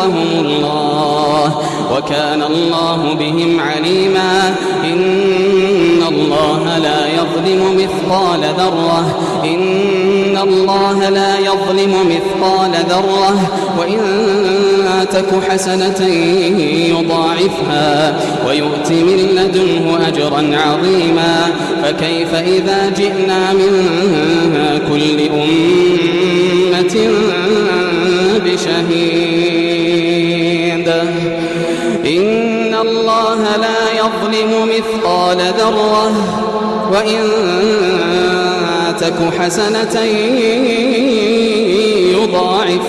الله وكان الله بهم عليما. إن الله لا يظلم مثقال ذرة وإن تك حسنة يضاعفها ويؤت من لدنه أجرا عظيما. فكيف إذا جئنا من كل أمة بشهيد. إن الله لا يظلم مثقال ذرة وإن تك حسنة يضاعفها